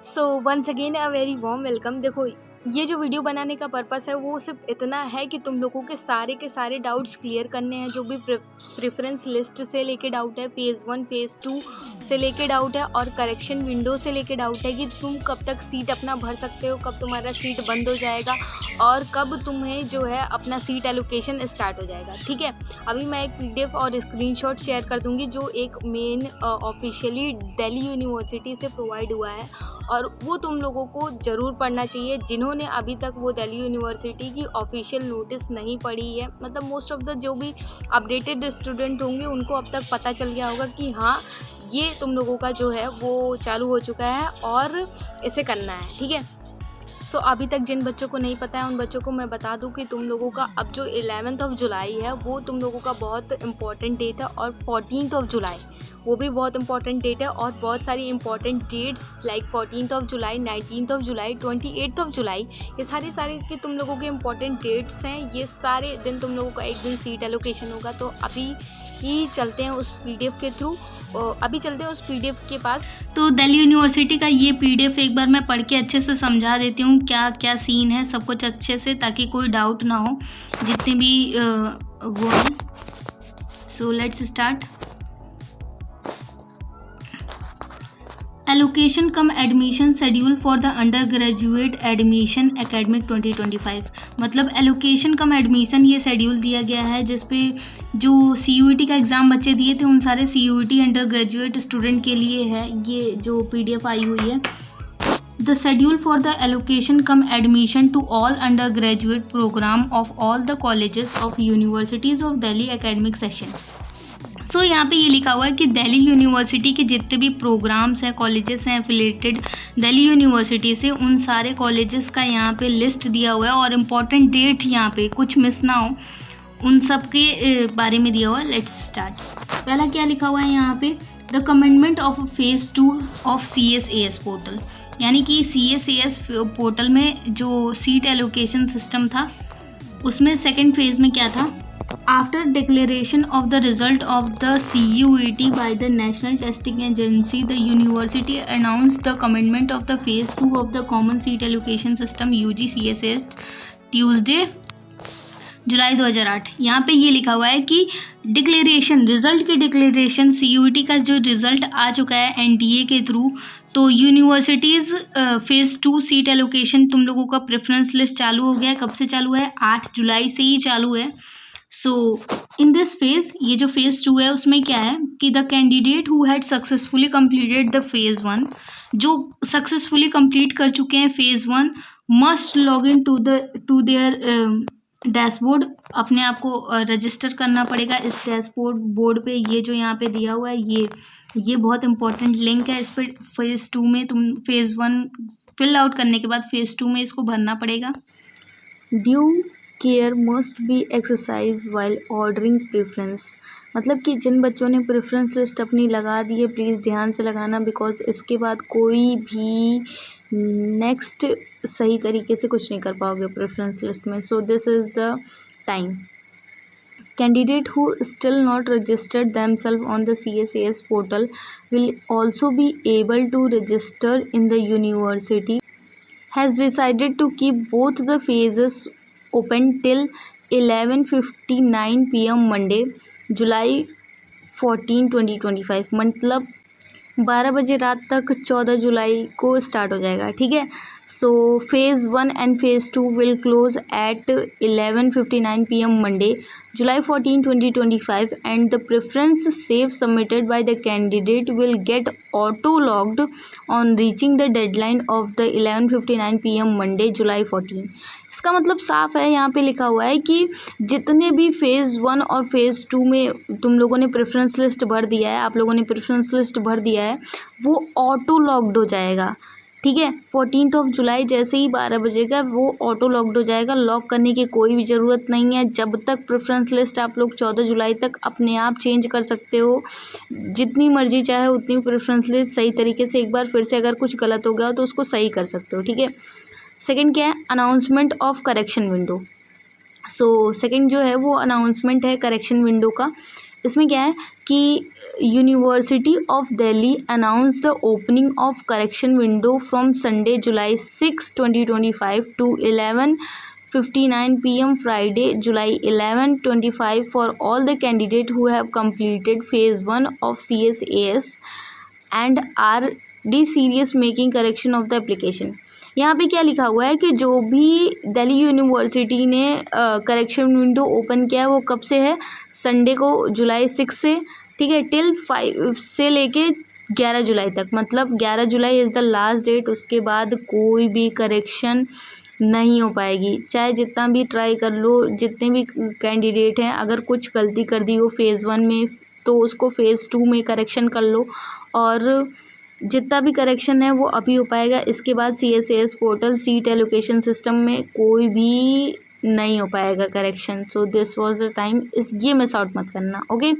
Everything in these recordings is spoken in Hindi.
So once again a very warm welcome. देखो, ये जो वीडियो बनाने का पर्पस है वो सिर्फ इतना है कि तुम लोगों के सारे डाउट्स क्लियर करने हैं। जो भी प्रेफरेंस लिस्ट से लेके डाउट है, फेज़ 1 फेज़ 2 से लेके डाउट है, और करेक्शन विंडो से लेके डाउट है कि तुम कब तक सीट अपना भर सकते हो, कब तुम्हारा सीट बंद हो जाएगा और कब तुम्हें जो है अपना सीट एलोकेशन स्टार्ट हो जाएगा। ठीक है, अभी मैं एक PDF और स्क्रीनशॉट शेयर कर दूंगी जो एक मेन ऑफिशियली दिल्ली यूनिवर्सिटी से प्रोवाइड हुआ है, और वो तुम लोगों को ज़रूर पढ़ना चाहिए जिन्होंने अभी तक वो दिल्ली यूनिवर्सिटी की ऑफिशियल नोटिस नहीं पढ़ी है। मतलब मोस्ट ऑफ द जो भी अपडेटेड स्टूडेंट होंगे उनको अब तक पता चल गया होगा कि हाँ, ये तुम लोगों का जो है वो चालू हो चुका है और इसे करना है। ठीक है, सो अभी तक जिन बच्चों को नहीं पता है उन बच्चों को मैं बता दूं कि तुम लोगों का अब जो 11 जुलाई है वो तुम लोगों का बहुत इंपॉर्टेंट डेट है, और 14 जुलाई वो भी बहुत इंपॉर्टेंट डेट है, और बहुत सारी इंपॉर्टेंट डेट्स लाइक 14 जुलाई, 19 जुलाई, 28 जुलाई, ये सारे के तुम लोगों के इंपॉर्टेंट डेट्स हैं। ये सारे दिन तुम लोगों का एक दिन सीट एलोकेशन होगा। तो अभी ही चलते हैं उस PDF के थ्रू, अभी चलते हैं उस PDF के पास। तो दिल्ली यूनिवर्सिटी का ये PDF एक बार मैं पढ़ के अच्छे से समझा देती हूँ क्या क्या सीन है, सब कुछ अच्छे से, ताकि कोई डाउट ना हो जितने भी वो है। So let's start. Allocation come admission schedule for the under graduate admission academic 2025। मतलब एलोकेशन कम एडमिशन ये शेड्यूल दिया गया है जिसपे जो CUET का एग्ज़ाम बच्चे दिए थे उन सारे CUET अंडर ग्रेजुएट स्टूडेंट के लिए है ये जो PDF आई हुई है। The schedule for the allocation cum admission to all undergraduate program of all the colleges of universities of Delhi academic session। सो यहाँ पे ये लिखा हुआ है कि दिल्ली यूनिवर्सिटी के जितने भी प्रोग्राम्स हैं, कॉलेजेस हैं एफिलेटेड दिल्ली यूनिवर्सिटी से, उन सारे कॉलेजेस का यहाँ पे लिस्ट दिया हुआ है, और इम्पॉर्टेंट डेट यहाँ पे कुछ मिस ना हो उन सब के बारे में दिया हुआ है। Let's start. पहला क्या लिखा हुआ है यहाँ पे, the commencement of phase 2 of CSAS portal. यानी कि CSAS पोर्टल में जो सीट एलोकेशन सिस्टम था उसमें सेकेंड फेज़ में क्या था, after declaration of the result of the CUET by the National Testing Agency, the university announced the commencement of the phase 2 of the common seat allocation system UGCSS Tuesday जुलाई 2008। यहाँ पे ये लिखा हुआ है कि डिक्लेरेशन, रिजल्ट के डिक्लेरेशन, CUET का जो रिजल्ट आ चुका है NTA के थ्रू, तो यूनिवर्सिटीज़ फेज़ 2 सीट एलोकेशन तुम लोगों का प्रेफरेंस लिस्ट चालू हो गया है। कब से चालू है? 8 जुलाई से ही चालू है। सो इन दिस फेज़, ये जो फेज़ 2 है उसमें क्या है कि the candidate who had successfully completed the phase 1, जो सक्सेसफुली कंप्लीट कर चुके हैं phase 1, must log in to their dashboard. अपने आप को रजिस्टर करना पड़ेगा इस बोर्ड पे। ये जो यहाँ पे दिया हुआ है ये बहुत इंपॉर्टेंट लिंक है। इस पर फेज़ 2 में तुम फेज़ 1 फिल आउट करने के बाद फेज़ 2 में इसको भरना पड़ेगा। Due care must be exercise while ordering preference. मतलब कि जिन बच्चों ने प्रेफरेंस लिस्ट अपनी लगा दी है प्लीज़ ध्यान से लगाना, बिकॉज इसके बाद कोई भी नेक्स्ट सही तरीके से कुछ नहीं कर पाओगे प्रेफरेंस लिस्ट में। So this is the time. Candidate who still not registered themselves on the CSAS portal will also be able to register in the university has decided to keep both the phases open till 11:59 PM Monday, July 14, 2025। मतलब 12 बजे रात तक 14 जुलाई को स्टार्ट हो जाएगा। ठीक है, सो phase 1 and phase 2 will close eight 11:59 PM Monday, July 14, 2025, and the preference save submitted by the candidate will get auto-logged on reaching the deadline of the 11:59 PM Monday, July 14। इसका मतलब साफ है, यहाँ पे लिखा हुआ है कि जितने भी फेज़ 1 और फेज़ 2 में तुम लोगों ने प्रेफरेंस लिस्ट भर दिया है, आप लोगों ने प्रेफरेंस लिस्ट भर दिया है, वो ऑटो लॉक्ड हो जाएगा। ठीक है, 14 जुलाई जैसे ही 12 बजे का वो ऑटो लॉक्ड हो जाएगा। लॉक करने की कोई भी ज़रूरत नहीं है। जब तक प्रेफरेंस लिस्ट आप लोग 14 जुलाई तक अपने आप चेंज कर सकते हो, जितनी मर्जी चाहे उतनी प्रेफरेंस लिस्ट सही तरीके से एक बार फिर से अगर कुछ गलत हो गया तो उसको सही कर सकते हो। ठीक है, सेकंड क्या है, announcement of correction window. So second जो है वो अनाउंसमेंट है करेक्शन विंडो का। इसमें क्या है कि university of Delhi announce the opening of correction window from Sunday July 6, 2025 to 11:59 PM Friday, July 11, 2025 for all the candidates who have completed phase 1 of CSAS and are serious making correction of the application। यहाँ पे क्या लिखा हुआ है कि जो भी दिल्ली यूनिवर्सिटी ने करेक्शन विंडो ओपन किया है वो कब से है, संडे को July 6 से, ठीक है, टिल 5 से लेके 11 जुलाई तक, मतलब 11 July is the last date. उसके बाद कोई भी करेक्शन नहीं हो पाएगी, चाहे जितना भी ट्राई कर लो, जितने भी कैंडिडेट हैं, अगर कुछ गलती कर दी हो फेज़ 1 में तो उसको फेज़ 2 में करेक्शन कर लो, और जितना भी करेक्शन है वो अभी हो पाएगा। इसके बाद CSAS portal seat allocation system में कोई भी नहीं हो पाएगा correction. So this was the time, ये मिस आउट मत करना, ओके।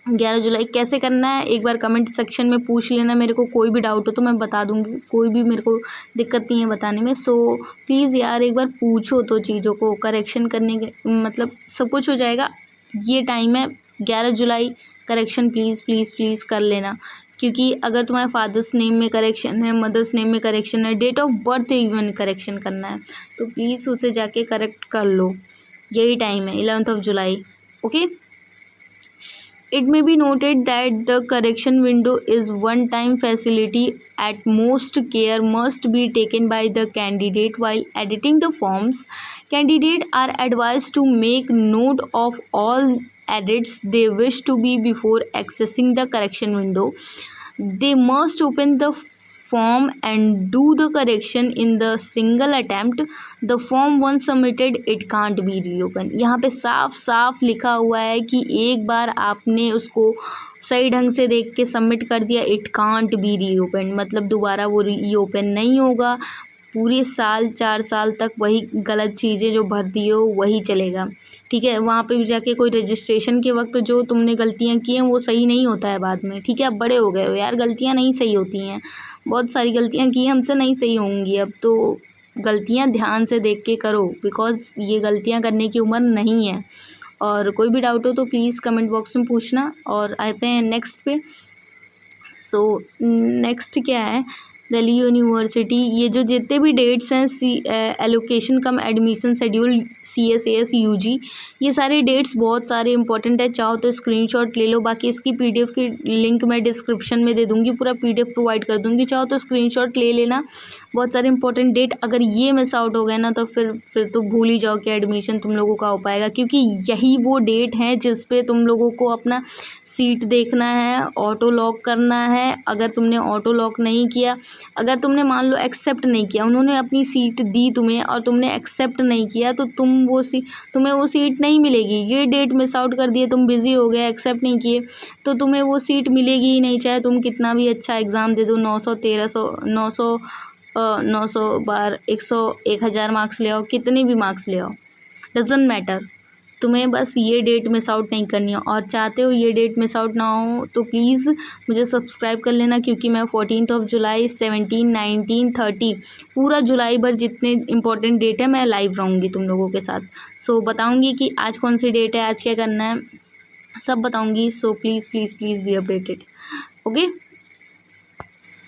11 जुलाई कैसे करना है एक बार कमेंट सेक्शन में पूछ लेना मेरे को, कोई भी डाउट हो तो मैं बता दूंगी, कोई भी मेरे को दिक्कत नहीं है बताने में। सो प्लीज़ यार एक बार पूछो तो चीज़ों को, करेक्शन करने के मतलब सब कुछ हो जाएगा। ये टाइम है 11 जुलाई, करेक्शन प्लीज़ प्लीज़ प्लीज़ कर लेना, क्योंकि अगर तुम्हारे फादर्स नेम में करेक्शन है, मदर्स नेम में करेक्शन है, date of birth even correction करना है, तो प्लीज़ उसे जाके करेक्ट कर लो। यही टाइम है 11 जुलाई, okay. It may be noted that the correction window is one-time facility. At most, care must be taken by the candidate while editing the forms. Candidates are advised to make note of all edits they wish to be before accessing the correction window. They must open the form and do the correction in the single attempt. The form once submitted it can't be reopened। यहाँ पे साफ साफ लिखा हुआ है कि एक बार आपने उसको सही ढंग से देख के सबमिट कर दिया, इट कांट बी रीओपन, मतलब दोबारा वो रीओपन नहीं होगा। पूरे साल 4 साल तक वही गलत चीज़ें जो भर दी हो वही चलेगा, ठीक है। वहाँ पे भी जाके कोई रजिस्ट्रेशन के वक्त जो तुमने गलतियाँ की हैं वो सही नहीं होता है बाद में, ठीक है। अब बड़े हो गए हो यार, गलतियाँ नहीं सही होती हैं, बहुत सारी गलतियाँ की हमसे नहीं सही होंगी अब तो। गलतियाँ ध्यान से देख के करो, बिकॉज़ ये गलतियाँ करने की उम्र नहीं है। और कोई भी डाउट हो तो प्लीज़ कमेंट बॉक्स में पूछना। और आते हैं नेक्स्ट पे। सो नेक्स्ट क्या है, दिल्ली यूनिवर्सिटी, ये जो जितने भी डेट्स हैं एलोकेशन कम एडमिशन शेड्यूल CSAS UG, ये सारे डेट्स बहुत सारे इंपॉर्टेंट है। चाहो तो स्क्रीनशॉट ले लो, बाकी इसकी PDF की लिंक मैं डिस्क्रिप्शन में दे दूँगी, पूरा PDF प्रोवाइड कर दूँगी, चाहो तो स्क्रीनशॉट ले लेना। बहुत सारे इंपॉर्टेंट डेट अगर ये मिस आउट हो गए ना तो फिर तो भूल ही जाओ कि एडमिशन तुम लोगों का हो पाएगा, क्योंकि यही वो डेट हैं जिस पे तुम लोगों को अपना सीट देखना है, ऑटो लॉक करना है। अगर तुमने ऑटो लॉक नहीं किया, अगर तुमने मान लो एक्सेप्ट नहीं किया, उन्होंने अपनी सीट दी तुम्हें और तुमने एक्सेप्ट नहीं किया, तो तुम्हें वो सीट नहीं मिलेगी। ये डेट मिस आउट कर दिए, तुम बिज़ी हो गए, एक्सेप्ट नहीं किए, तो तुम्हें वो सीट मिलेगी ही नहीं, चाहे तुम कितना भी अच्छा एग्ज़ाम दे दो, 900 1300 900 बार 100 1000 मार्क्स ले आओ, कितने भी मार्क्स ले आओ, डजेंट मैटर। तुम्हें बस ये डेट मिस आउट नहीं करनी है, और चाहते हो ये डेट मिस आउट ना हो तो प्लीज़ मुझे सब्सक्राइब कर लेना, क्योंकि मैं 14 जुलाई 17 19 30 पूरा जुलाई भर जितने इंपॉर्टेंट डेट है मैं लाइव रहूँगी तुम लोगों के साथ। सो बताऊँगी कि आज कौन सी डेट है, आज क्या करना है, सब बताऊँगी। So please please please be updated, okay.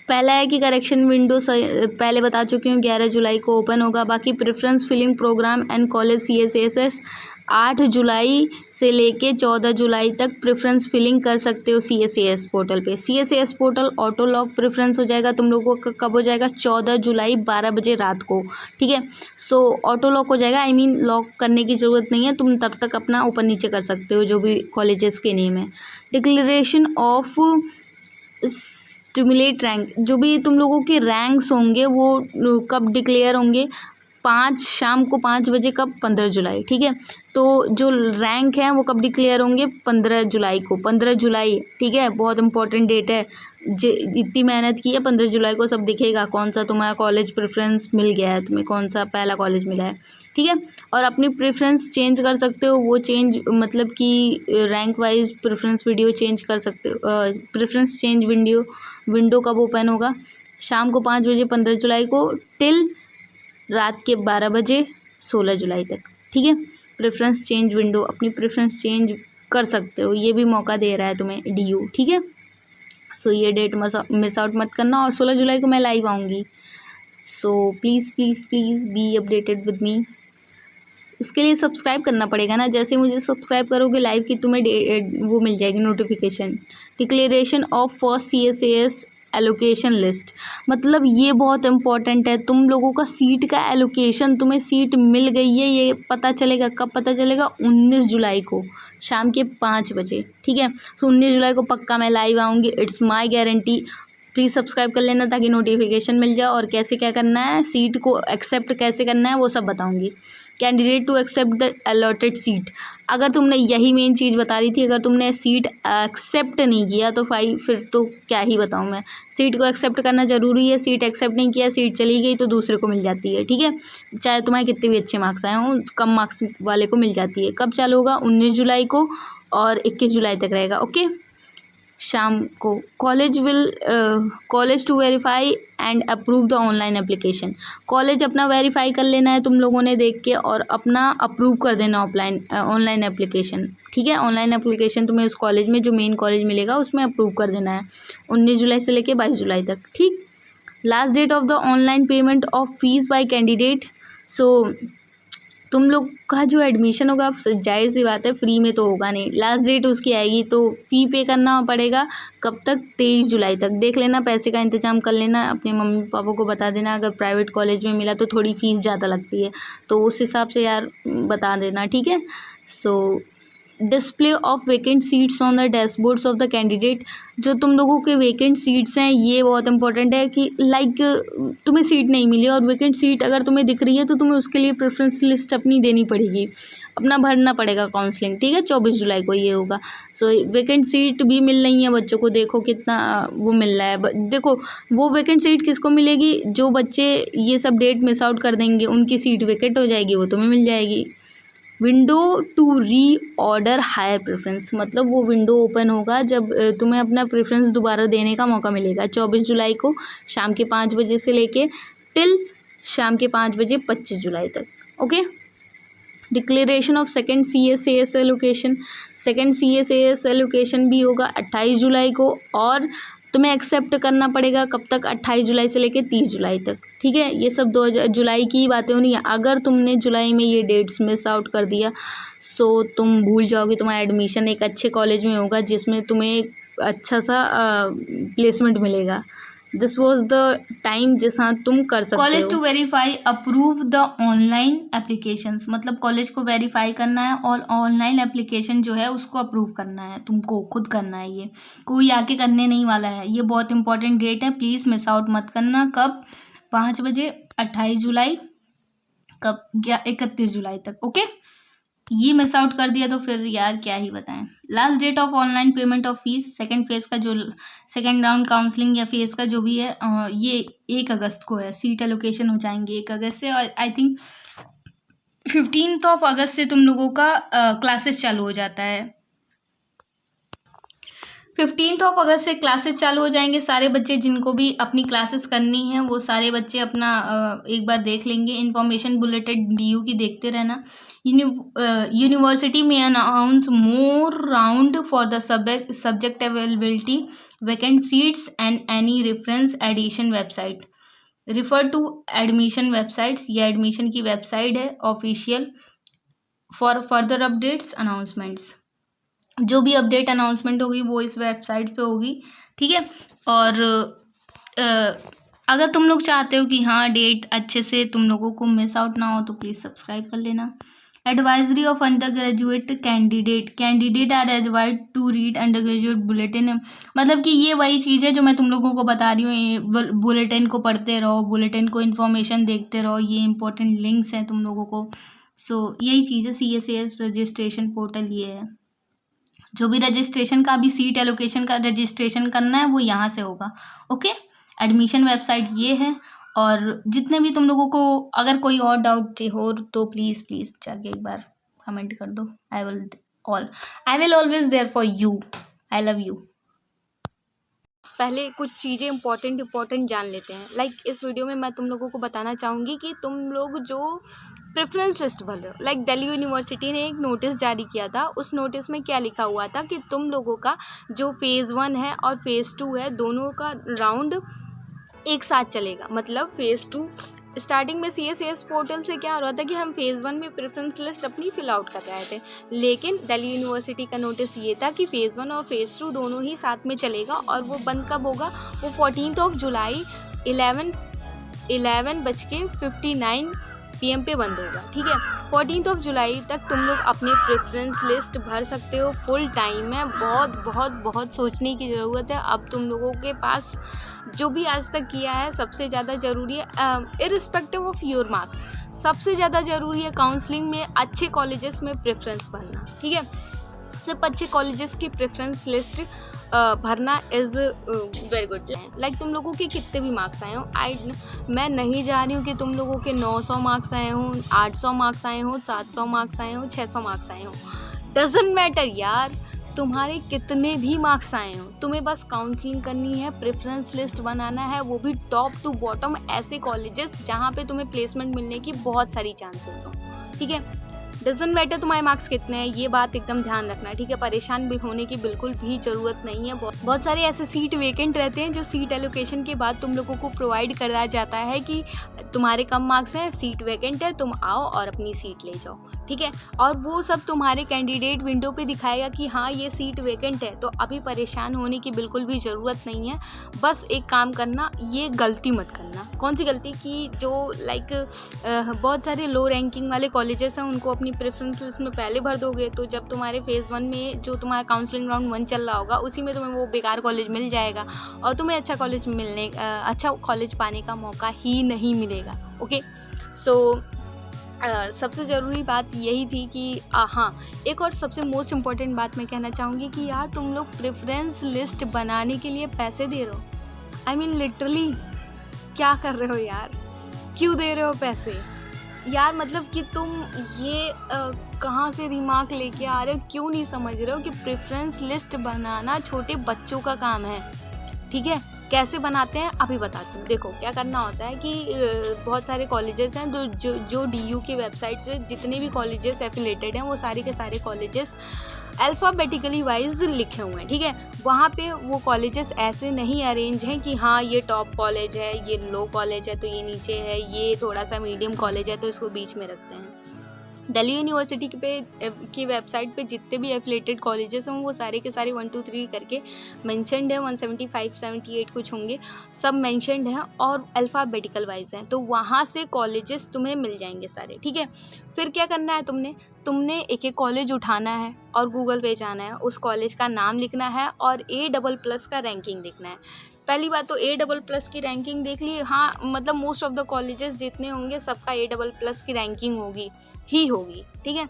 पहला है कि करेक्शन विंडो पहले बता चुकी हूँ 11 जुलाई को ओपन होगा। बाकी preference filling program and college CSAS 8 जुलाई से लेके 14 जुलाई तक प्रेफरेंस फिलिंग कर सकते हो CSAS पोर्टल पे। CSAS portal auto lock preference हो जाएगा तुम लोगों का, कब हो जाएगा, 14 जुलाई 12 बजे रात को, ठीक है। सो ऑटो लॉक हो जाएगा, लॉक करने की ज़रूरत नहीं है, तुम तब तक अपना ऊपर नीचे कर सकते हो जो भी कॉलेजेस के नेम है। डिक्लेरेशन ऑफ स्टिमुलेट रैंक, जो भी तुम लोगों के रैंक्स होंगे वो कब डिक्लेयर होंगे, शाम को 5 बजे, कब, 15 जुलाई, ठीक है। तो जो रैंक है वो कब डिक्लेयर होंगे, 15 जुलाई को, 15 जुलाई, ठीक है, बहुत इंपॉर्टेंट डेट है। जितनी मेहनत की है 15 जुलाई को सब दिखेगा, कौन सा तुम्हारा कॉलेज प्रेफरेंस मिल गया है, तुम्हें कौन सा पहला कॉलेज मिला है, ठीक है। और अपनी प्रेफरेंस चेंज कर सकते हो, वो चेंज मतलब कि rank wise preference video change कर सकते हो। प्रेफरेंस चेंज विंडो कब ओपन होगा, शाम को 5 बजे 15 जुलाई को, टिल रात के 12 बजे 16 जुलाई तक, ठीक है। प्रेफरेंस चेंज विंडो, अपनी प्रेफरेंस चेंज कर सकते हो, ये भी मौका दे रहा है तुम्हें DU, ठीक है। सो ये डेट मिस आउट मत करना। और 16 जुलाई को मैं लाइव आऊँगी, so please please please be updated with me. उसके लिए सब्सक्राइब करना पड़ेगा ना, जैसे मुझे सब्सक्राइब करोगे लाइव की तुम्हें वो मिल जाएगी notification. Declaration of first CSAS allocation list, मतलब ये बहुत इंपॉर्टेंट है। तुम लोगों का सीट का एलोकेशन, तुम्हें सीट मिल गई है, ये पता चलेगा कब पता चलेगा? 19 जुलाई को शाम के 5 बजे, ठीक है। तो 19 जुलाई को पक्का मैं लाइव आऊँगी, it's my guarantee. Please subscribe कर लेना ताकि नोटिफिकेशन मिल जाए। और कैसे क्या करना है, सीट को एक्सेप्ट कैसे करना है वो सब बताऊँगी। Candidate to accept the allotted seat, अगर तुमने यही मेन चीज़ बता रही थी, अगर तुमने सीट एक्सेप्ट नहीं किया तो भाई फिर तो क्या ही बताऊँ मैं। सीट को एक्सेप्ट करना ज़रूरी है, सीट एक्सेप्ट नहीं किया, सीट चली गई तो दूसरे को मिल जाती है, ठीक है। चाहे तुम्हारे कितने भी अच्छे मार्क्स आए हों, कम मार्क्स वाले को मिल जाती है। कब चालू होगा? 19 जुलाई को, और 21 जुलाई तक रहेगा, ओके। शाम को college to verify and approve the online application, college अपना वेरीफाई कर लेना है तुम लोगों ने देख के, और अपना अप्रूव कर देना ऑनलाइन एप्लीकेशन, ठीक है। ऑनलाइन एप्लीकेशन तुम्हें उस कॉलेज में, जो मेन कॉलेज मिलेगा उसमें अप्रूव कर देना है 19 जुलाई से लेके 22 जुलाई तक, ठीक। Last date of the online payment of fees by candidate, so तुम लोग का जो एडमिशन होगा, जाहिर सी बात है फ्री में तो होगा नहीं, लास्ट डेट उसकी आएगी तो फ़ी पे करना पड़ेगा। कब तक? 23 जुलाई तक। देख लेना, पैसे का इंतज़ाम कर लेना, अपने मम्मी पापा को बता देना। अगर प्राइवेट कॉलेज में मिला तो थोड़ी फ़ीस ज़्यादा लगती है, तो उस हिसाब से यार बता देना, ठीक है। सो display of vacant seats on the dashboards of the candidate, जो तुम लोगों के वेकेंट सीट्स हैं ये बहुत इंपॉर्टेंट है कि लाइक तुम्हें सीट नहीं मिली और वेकेंट सीट अगर तुम्हें दिख रही है तो तुम्हें उसके लिए प्रेफरेंस लिस्ट अपनी देनी पड़ेगी, अपना भरना पड़ेगा काउंसलिंग, ठीक है। 24 जुलाई को ये होगा। सो वेकेंट सीट भी मिल रही है बच्चों को, देखो कितना वो मिल रहा है। देखो वो वेकेंट सीट किसको मिलेगी? जो बच्चे ये सब डेट मिस आउट कर देंगे उनकी सीट वेकेंट हो जाएगी, वो तुम्हें मिल जाएगी। Window to reorder higher preference, मतलब वो विंडो ओपन होगा जब तुम्हें अपना प्रेफरेंस दोबारा देने का मौका मिलेगा। 24 जुलाई को शाम के 5 बजे से लेके टिल शाम के 5 बजे 25 जुलाई तक, okay. Declaration of second CSAS allocation, second CSAS allocation भी होगा 28 जुलाई को, और तुम्हें एक्सेप्ट करना पड़ेगा कब तक? 28 जुलाई से लेके 30 जुलाई तक, ठीक है। ये सब 2 जुलाई की ही बातें होनी है। अगर तुमने जुलाई में ये डेट्स मिस आउट कर दिया सो तुम भूल जाओगे। तुम्हारा एडमिशन एक अच्छे कॉलेज में होगा जिसमें तुम्हें एक अच्छा सा प्लेसमेंट मिलेगा। दिस वॉज द टाइम जहाँ तुम कर सकते हो। College to verify approve the online applications, मतलब कॉलेज को वेरीफाई करना है और ऑनलाइन एप्लीकेशन जो है उसको अप्रूव करना है, तुमको खुद करना है, ये कोई आके करने नहीं वाला है। ये बहुत इंपॉर्टेंट डेट है, प्लीज़ मिस आउट मत करना। कब? 5 बजे 28 जुलाई, कब? 31 जुलाई तक, ओके। ये मिस आउट कर दिया तो फिर यार क्या ही बताएं। Last date of online payment of fees, second phase का जो सेकंड राउंड काउंसलिंग या फेज का जो भी है ये 1 अगस्त को है। सीट एलोकेशन हो जाएंगे 1 अगस्त से, और आई थिंक 15 अगस्त से तुम लोगों का क्लासेस चालू हो जाता है। 15 अगस्त से क्लासेस चालू हो जाएंगे। सारे बच्चे जिनको भी अपनी क्लासेस करनी है वो सारे बच्चे अपना एक बार देख लेंगे। इन्फॉर्मेशन बुलेटिन DU की देखते रहना। यूनिवर्सिटी में announce more round for the subject availability, vacant seats and any reference addition website, refer to admission websites. ये एडमिशन की वेबसाइट है official. For further updates announcements, जो भी अपडेट अनाउंसमेंट होगी वो इस वेबसाइट पे होगी, ठीक है। और अगर तुम लोग चाहते हो कि हाँ डेट अच्छे से तुम लोगों को मिस आउट ना हो तो प्लीज़ सब्सक्राइब कर लेना। Advisory of undergraduate candidate are advised to read undergraduate bulletin, मतलब कि ये वही चीज़ है जो मैं तुम लोगों को बता रही हूँ। बुलेटिन को पढ़ते रहो, बुलेटिन को इन्फॉर्मेशन देखते रहो, ये इंपॉर्टेंट लिंक्स हैं तुम लोगों को। सो यही चीज़ है। CSAS रजिस्ट्रेशन पोर्टल ये है। जो भी रजिस्ट्रेशन का, अभी सीट एलोकेशन का रजिस्ट्रेशन करना है वो यहाँ से होगा, ओके। एडमिशन वेबसाइट ये है। और जितने भी तुम लोगों को अगर कोई और डाउट हो तो प्लीज़ प्लीज़ जाके एक बार कमेंट कर दो। I will always there for you. I love you. पहले कुछ चीज़ें इंपॉर्टेंट जान लेते हैं। लाइक इस वीडियो में मैं तुम लोगों को बताना चाहूँगी कि तुम लोग जो प्रेफरेंस लिस्ट भर रहे हो, लाइक दिल्ली यूनिवर्सिटी ने एक नोटिस जारी किया था। उस नोटिस में क्या लिखा हुआ था कि तुम लोगों का जो फ़ेज़ 1 है और फ़ेज़ 2 है, दोनों का राउंड एक साथ चलेगा। मतलब फ़ेज़ 2 स्टार्टिंग में CSAS पोर्टल से क्या हो रहा था कि हम फ़ेज़ 1 में प्रेफरेंस लिस्ट अपनी फिल आउट कर रहे थे, लेकिन दिल्ली यूनिवर्सिटी का नोटिस ये था कि फ़ेज़ 1 और फ़ेज़ 2 दोनों ही साथ में चलेगा। और वो बंद कब होगा? वो 14 जुलाई 11:59 PM पे बंद होगा। ठीक है, 14 जुलाई तक तुम लोग अपने प्रेफरेंस लिस्ट भर सकते हो। फुल टाइम है, बहुत सोचने की ज़रूरत है। अब तुम लोगों के पास जो भी आज तक किया है सबसे ज़्यादा ज़रूरी है, इर्रिस्पेक्टिव ऑफ योर मार्क्स, सबसे ज़्यादा ज़रूरी है काउंसलिंग में अच्छे कॉलेजेस में प्रेफरेंस भरना। ठीक है, सिर्फ अच्छे कॉलेजेस की प्रेफरेंस लिस्ट भरना इज़ वेरी गुड। लाइक तुम लोगों के कितने भी मार्क्स आए हों, मैं नहीं जा रही हूँ कि तुम लोगों के 900 मार्क्स आए हों, 800 मार्क्स आए हों, 700 मार्क्स आए हों, 600 मार्क्स आए हों, डजंट मैटर यार। तुम्हारे कितने भी मार्क्स आए हों, तुम्हें बस काउंसलिंग करनी है, प्रेफरेंस लिस्ट बनाना है, वो भी टॉप टू बॉटम ऐसे कॉलेजेस जहाँ पे तुम्हें प्लेसमेंट मिलने की बहुत सारी चांसेस हों। ठीक है, डजंट मैटर तुम्हारे मार्क्स कितने हैं, ये बात एकदम ध्यान रखना है। ठीक है, परेशान भी होने की बिल्कुल भी ज़रूरत नहीं है। बहुत सारे ऐसे सीट वेकेंट रहते हैं जो सीट एलोकेशन के बाद तुम लोगों को प्रोवाइड कराया जाता है कि तुम्हारे कम मार्क्स हैं, सीट वेकेंट है, तुम आओ और अपनी सीट ले जाओ। ठीक है, और वो सब तुम्हारे कैंडिडेट विंडो पे दिखाएगा कि हाँ ये सीट वेकेंट है। तो अभी परेशान होने की बिल्कुल भी ज़रूरत नहीं है। बस एक काम करना, ये गलती मत करना। कौन सी गलती? कि जो लाइक बहुत सारे लो रैंकिंग वाले कॉलेजेस हैं उनको अपनी प्रेफरेंस लिस्ट में पहले भर दोगे, तो जब तुम्हारे फ़ेज़ 1 में जो तुम्हारा काउंसलिंग राउंड 1 चल रहा होगा उसी में तुम्हें वो बेकार कॉलेज मिल जाएगा और तुम्हें अच्छा कॉलेज पाने का मौका ही नहीं मिलेगा। ओके, सो सबसे ज़रूरी बात यही थी कि हाँ, एक और सबसे मोस्ट इम्पॉर्टेंट बात मैं कहना चाहूँगी कि यार तुम लोग प्रेफरेंस लिस्ट बनाने के लिए पैसे दे रहे हो। आई मीन लिटरली क्या कर रहे हो यार, क्यों दे रहे हो पैसे यार? मतलब कि तुम ये कहाँ से दिमाग लेके आ रहे हो, क्यों नहीं समझ रहे हो कि प्रेफरेंस लिस्ट बनाना छोटे बच्चों का काम है। ठीक है, कैसे बनाते हैं अभी बताती हूँ। देखो क्या करना होता है कि बहुत सारे कॉलेजेस हैं जो DU की वेबसाइट से जितने भी कॉलेजेस एफिलेटेड हैं वो सारे के सारे कॉलेजेस अल्फ़ाबेटिकली वाइज लिखे हुए हैं। ठीक है, वहाँ पे वो कॉलेजेस ऐसे नहीं अरेंज हैं कि हाँ ये टॉप कॉलेज है, ये लो कॉलेज है तो ये नीचे है, ये थोड़ा सा मीडियम कॉलेज है तो इसको बीच में रखते हैं। दिल्ली यूनिवर्सिटी की वेबसाइट पे जितने भी एफिलेटेड कॉलेजेस हैं वो सारे के सारे 1 2 3 करके मेंशन्ड है, 175 78 कुछ होंगे, सब मेंशन्ड हैं और अल्फ़ाबेटिकल वाइज हैं। तो वहाँ से कॉलेजेस तुम्हें मिल जाएंगे सारे। ठीक है, फिर क्या करना है, तुमने एक एक कॉलेज उठाना है और गूगल पे जाना है, उस कॉलेज का नाम लिखना है और A++ का रैंकिंग देखना है। पहली बात तो A++ की रैंकिंग देख ली। हाँ, मतलब मोस्ट ऑफ द कॉलेजेस जितने होंगे सबका A++ की रैंकिंग होगी। ठीक है,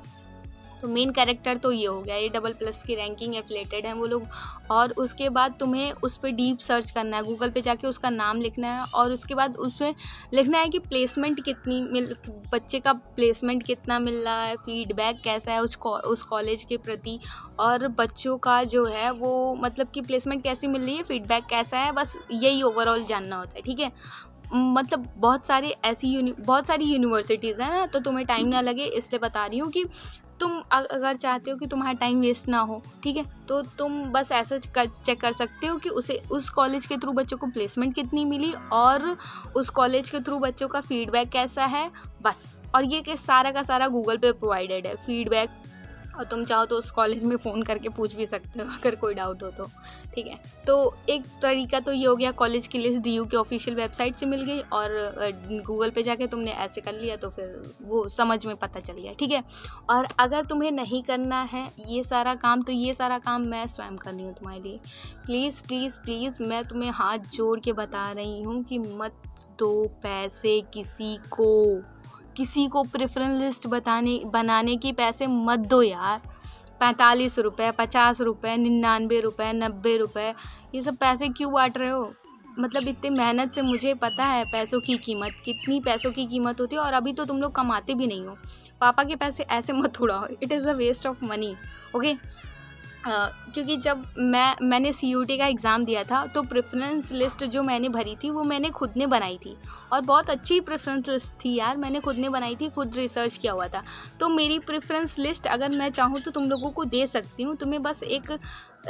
तो मेन कैरेक्टर तो ये हो गया, A++ की रैंकिंग एफिलेटेड हैं वो लोग। और उसके बाद तुम्हें उस पर डीप सर्च करना है, गूगल पे जाके उसका नाम लिखना है और उसके बाद उसमें लिखना है कि प्लेसमेंट बच्चे का प्लेसमेंट कितना मिल रहा है, फीडबैक कैसा है उस कॉलेज के प्रति, और बच्चों का जो है वो मतलब कि प्लेसमेंट कैसी मिल रही है, फीडबैक कैसा है, बस यही ओवरऑल जानना होता है। ठीक है, मतलब बहुत सारी यूनिवर्सिटीज़ हैं ना, तो तुम्हें टाइम ना लगे इसलिए बता रही हूँ कि तुम अगर चाहते हो कि तुम्हारा टाइम वेस्ट ना हो, ठीक है, तो तुम बस ऐसा चेक कर सकते हो कि उस कॉलेज के थ्रू बच्चों को प्लेसमेंट कितनी मिली और उस कॉलेज के थ्रू बच्चों का फीडबैक कैसा है, बस। और ये कि सारा का सारा गूगल पे प्रोवाइडेड है फीडबैक, और तुम चाहो तो उस कॉलेज में फ़ोन करके पूछ भी सकते हो अगर कोई डाउट हो तो। ठीक है, तो एक तरीका तो ये हो गया, कॉलेज की लिस्ट DU की ऑफिशियल वेबसाइट से मिल गई और गूगल पे जाके तुमने ऐसे कर लिया तो फिर वो समझ में पता चल गया। ठीक है, और अगर तुम्हें नहीं करना है ये सारा काम, तो ये सारा काम मैं स्वयं कर रही हूँ तुम्हारे लिए। प्लीज़ प्लीज़ प्लीज़ मैं तुम्हें हाथ जोड़ के बता रही हूँ कि मत दो पैसे किसी को प्रेफरेंस लिस्ट बनाने की पैसे मत दो यार। 45 रुपये, 50 रुपये, 99 रुपये, 90 रुपये, ये सब पैसे क्यों बांट रहे हो? मतलब इतनी मेहनत से, मुझे पता है पैसों की कीमत, कितनी पैसों की कीमत होती है, और अभी तो तुम लोग कमाते भी नहीं हो। पापा के पैसे ऐसे मत उड़ाओ, it is a waste of money. Okay, क्योंकि जब मैंने CUT का एग्ज़ाम दिया था तो प्रेफरेंस लिस्ट जो मैंने भरी थी वो मैंने खुद ने बनाई थी, और बहुत अच्छी प्रेफरेंस लिस्ट थी यार, मैंने खुद ने बनाई थी, खुद रिसर्च किया हुआ था। तो मेरी प्रेफरेंस लिस्ट अगर मैं चाहूँ तो तुम लोगों को दे सकती हूँ। तुम्हें बस एक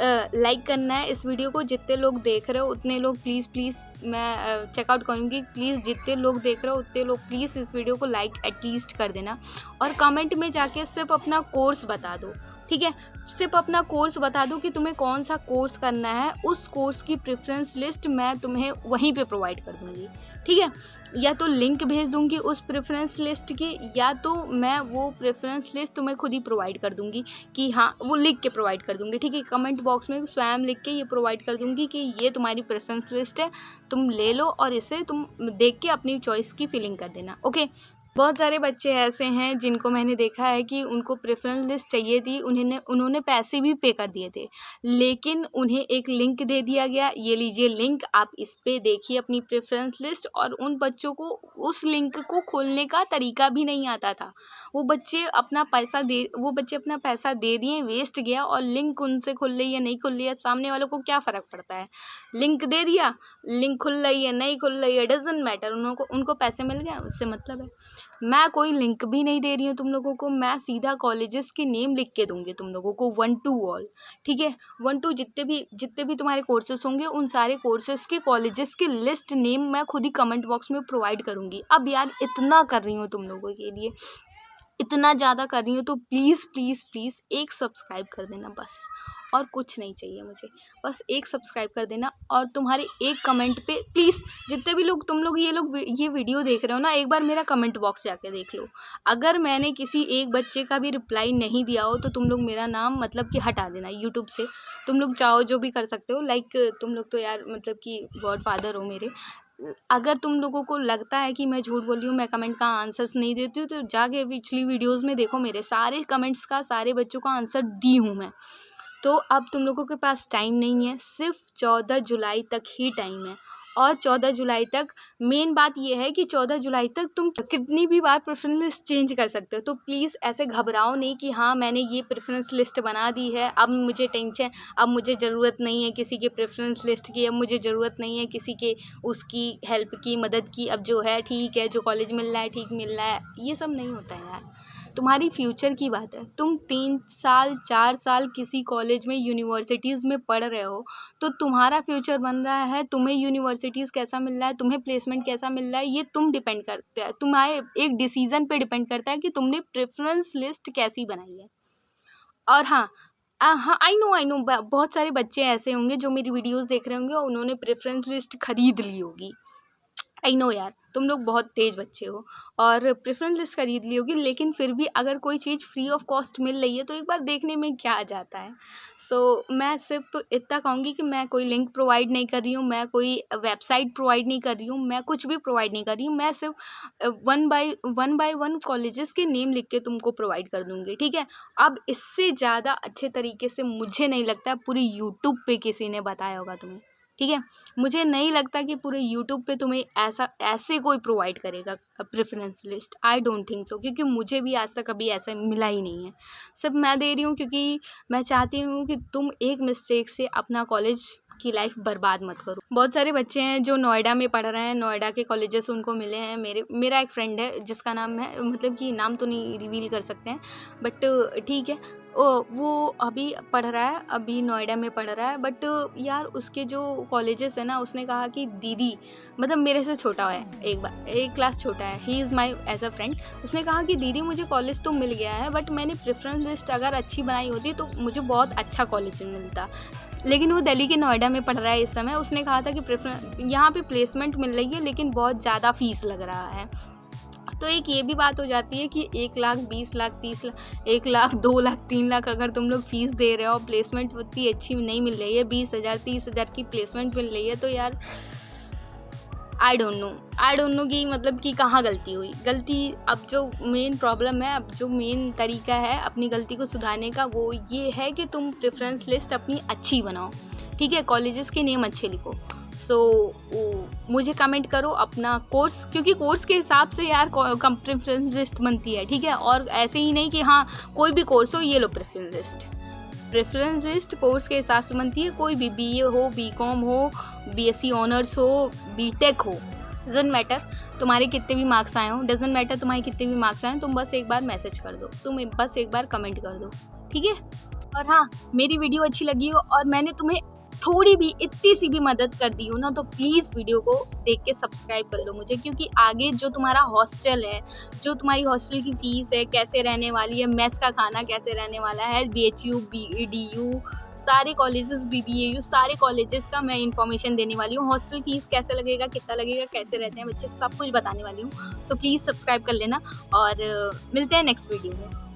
लाइक करना है इस वीडियो को। जितने लोग देख रहे हो उतने लोग प्लीज़ मैं चेकआउट करूँगी। प्लीज़ जितने लोग देख रहे हो उतने लोग प्लीज़ इस वीडियो को लाइक एटलीस्ट कर देना, और कमेंट में जाके सिर्फ अपना कोर्स बता दो, ठीक है। सिर्फ अपना कोर्स बता दो कि तुम्हें कौन सा कोर्स करना है, उस कोर्स की प्रेफरेंस लिस्ट मैं तुम्हें वहीं पे प्रोवाइड कर दूँगी, ठीक है। या तो लिंक भेज दूँगी उस प्रेफरेंस लिस्ट की, या तो मैं वो प्रेफरेंस लिस्ट तुम्हें खुद ही प्रोवाइड कर दूँगी कि हाँ, वो लिख के प्रोवाइड कर दूँगी, ठीक है। कमेंट बॉक्स में स्वयं लिख के ये प्रोवाइड कर दूँगी कि ये तुम्हारी प्रेफरेंस लिस्ट है, तुम ले लो और इसे तुम देख के अपनी चॉइस की फिलिंग कर देना, ओके। बहुत सारे बच्चे ऐसे हैं जिनको मैंने देखा है कि उनको प्रेफरेंस लिस्ट चाहिए थी, उन्होंने पैसे भी पे कर दिए थे, लेकिन उन्हें एक लिंक दे दिया गया, ये लीजिए लिंक, आप इस पे देखिए अपनी प्रेफरेंस लिस्ट, और उन बच्चों को उस लिंक को खोलने का तरीका भी नहीं आता था। वो बच्चे अपना पैसा दे दिए, वेस्ट गया, और लिंक उनसे खुल रही है नहीं खुल रही है, सामने वालों को क्या फ़र्क पड़ता है। लिंक दे दिया, लिंक खुल रही है नहीं खुल रही है, डजंट मैटर, उनको पैसे मिल गए, उससे मतलब है। मैं कोई लिंक भी नहीं दे रही हूँ तुम लोगों को, मैं सीधा कॉलेजेस के नेम लिख के दूंगी तुम लोगों को 1 to ऑल, ठीक है। 1 to जितने भी तुम्हारे कोर्सेस होंगे उन सारे कोर्सेस के कॉलेजेस की लिस्ट नेम मैं खुद ही कमेंट बॉक्स में प्रोवाइड करूँगी। अब यार इतना कर रही हूँ तुम लोगों के लिए, इतना ज़्यादा कर रही हूँ, तो प्लीज़ एक सब्सक्राइब कर देना बस, और कुछ नहीं चाहिए मुझे, बस एक सब्सक्राइब कर देना। और तुम्हारे एक कमेंट पे प्लीज़, जितने भी लोग तुम लोग ये वीडियो देख रहे हो ना, एक बार मेरा कमेंट बॉक्स जाके देख लो। अगर मैंने किसी एक बच्चे का भी रिप्लाई नहीं दिया हो तो तुम लोग मेरा नाम मतलब कि हटा देना यूट्यूब से। तुम लोग चाहो जो भी कर सकते हो, लाइक तुम लोग तो यार मतलब कि गॉड फादर हो मेरे। अगर तुम लोगों को लगता है कि मैं झूठ बोल रही हूँ, मैं कमेंट का आंसर्स नहीं देती हूँ, तो जाके पिछली वीडियोज़ में देखो, मेरे सारे कमेंट्स का सारे बच्चों का आंसर दी हूँ मैं। तो अब तुम लोगों के पास टाइम नहीं है, सिर्फ 14 जुलाई तक ही टाइम है, और 14 जुलाई तक मेन बात ये है कि 14 जुलाई तक तुम कितनी भी बार प्रेफरेंस लिस्ट चेंज कर सकते हो। तो प्लीज़ ऐसे घबराओ नहीं कि हाँ मैंने ये प्रेफरेंस लिस्ट बना दी है, अब मुझे टेंशन, अब मुझे ज़रूरत नहीं है किसी के प्रेफरेंस लिस्ट की, अब मुझे ज़रूरत नहीं है किसी के उसकी हेल्प की, मदद की, अब जो है ठीक है, जो कॉलेज मिल रहा है ठीक मिल रहा है। ये सब नहीं होता है यार, तुम्हारी फ्यूचर की बात है। तुम 3 साल 4 साल किसी कॉलेज में यूनिवर्सिटीज़ में पढ़ रहे हो, तो तुम्हारा फ्यूचर बन रहा है, तुम्हें यूनिवर्सिटीज़ कैसा मिल रहा है, तुम्हें प्लेसमेंट कैसा मिल रहा है, ये तुम डिपेंड करते हैं, तुम्हारे एक डिसीज़न पे डिपेंड करता है कि तुमने प्रेफरेंस लिस्ट कैसी बनाई है। और हाँ आई नो बहुत सारे बच्चे ऐसे होंगे जो मेरी वीडियोस देख रहे होंगे और उन्होंने प्रेफरेंस लिस्ट खरीद ली होगी। आई नो यार, तुम लोग बहुत तेज़ बच्चे हो और प्रेफरेंस लिस्ट खरीद ली होगी, लेकिन फिर भी अगर कोई चीज़ फ्री ऑफ कॉस्ट मिल रही है तो एक बार देखने में क्या आ जाता है। मैं सिर्फ इतना कहूँगी कि मैं कोई लिंक प्रोवाइड नहीं कर रही हूँ, मैं कोई वेबसाइट प्रोवाइड नहीं कर रही हूँ, मैं कुछ भी प्रोवाइड नहीं कर रही हूँ। मैं सिर्फ वन बाय वन कॉलेजेस के नेम लिख के तुमको प्रोवाइड कर दूँगी, ठीक है। अब इससे ज़्यादा अच्छे तरीके से मुझे नहीं लगता पूरी यूट्यूब पे किसी ने बताया होगा तुम्हें, ठीक है। मुझे नहीं लगता कि पूरे यूट्यूब पे तुम्हें ऐसे कोई प्रोवाइड करेगा preference list. I don't think so, क्योंकि मुझे भी आज तक कभी ऐसा मिला ही नहीं है। सिर्फ मैं दे रही हूँ क्योंकि मैं चाहती हूँ कि तुम एक मिस्टेक से अपना कॉलेज की लाइफ बर्बाद मत करो। बहुत सारे बच्चे हैं जो नोएडा में पढ़ रहे हैं, नोएडा के कॉलेजेस उनको मिले हैं। मेरा एक फ्रेंड है जिसका नाम है, मतलब कि नाम तो नहीं रिवील कर सकते हैं, बट ठीक है, वो अभी पढ़ रहा है, अभी नोएडा में पढ़ रहा है। बट यार उसके जो कॉलेजेस है ना, उसने कहा कि दीदी, मतलब मेरे से छोटा है, एक क्लास छोटा है, he is my age a friend. उसने कहा कि दीदी मुझे कॉलेज तो मिल गया है, बट मैंने प्रेफरेंस लिस्ट अगर अच्छी बनाई होती तो मुझे बहुत अच्छा कॉलेज मिलता। लेकिन वो दिल्ली के नोएडा में पढ़ रहा है इस समय। उसने कहा था कि यहाँ पे प्लेसमेंट मिल रही है लेकिन बहुत ज़्यादा फीस लग रहा है। तो एक ये भी बात हो जाती है कि 1 लाख 20 लाख 30 लाख 1 लाख 2 लाख 3 लाख अगर तुम लोग फीस दे रहे हो, प्लेसमेंट उतनी अच्छी नहीं मिल रही है, 20,000 30,000 की प्लेसमेंट मिल रही है, तो यार आई डोंट नो कि मतलब कि कहाँ गलती हुई। अब जो मेन प्रॉब्लम है, अब जो मेन तरीका है अपनी गलती को सुधारने का, वो ये है कि तुम प्रेफरेंस लिस्ट अपनी अच्छी बनाओ, ठीक है। कॉलेजेस के नेम अच्छे लिखो। मुझे कमेंट करो अपना कोर्स, क्योंकि कोर्स के हिसाब से यार प्रेफरेंस लिस्ट बनती है, ठीक है। और ऐसे ही नहीं कि हाँ कोई भी कोर्स हो ये लो preference list, preference list course के हिसाब से बनती है, कोई भी बीए हो, बीकॉम हो, बीएससी ऑनर्स हो, बीटेक हो, डजंट मैटर तुम्हारे कितने भी मार्क्स आए हो, डजंट मैटर तुम्हारे कितने भी मार्क्स आए हो, तुम बस एक बार मैसेज कर दो, तुम बस एक बार कमेंट कर दो, ठीक है। और हाँ, मेरी वीडियो अच्छी लगी हो और मैंने तुम्हें थोड़ी भी इतनी सी भी मदद कर दी हो ना, तो प्लीज़ वीडियो को देख के सब्सक्राइब कर लो मुझे, क्योंकि आगे जो तुम्हारा हॉस्टल है, जो तुम्हारी हॉस्टल की फ़ीस है, कैसे रहने वाली है, मेस का खाना कैसे रहने वाला है, BHU, BEDU, सारे कॉलेजेस, BBAU, सारे कॉलेजेस का मैं इन्फॉर्मेशन देने वाली हूँ। हॉस्टल फ़ीस कैसे लगेगा, कितना लगेगा, कैसे रहते हैं बच्चे, सब कुछ बताने वाली हूँ। सो प्लीज़ सब्सक्राइब कर लेना और मिलते हैं नेक्स्ट वीडियो में।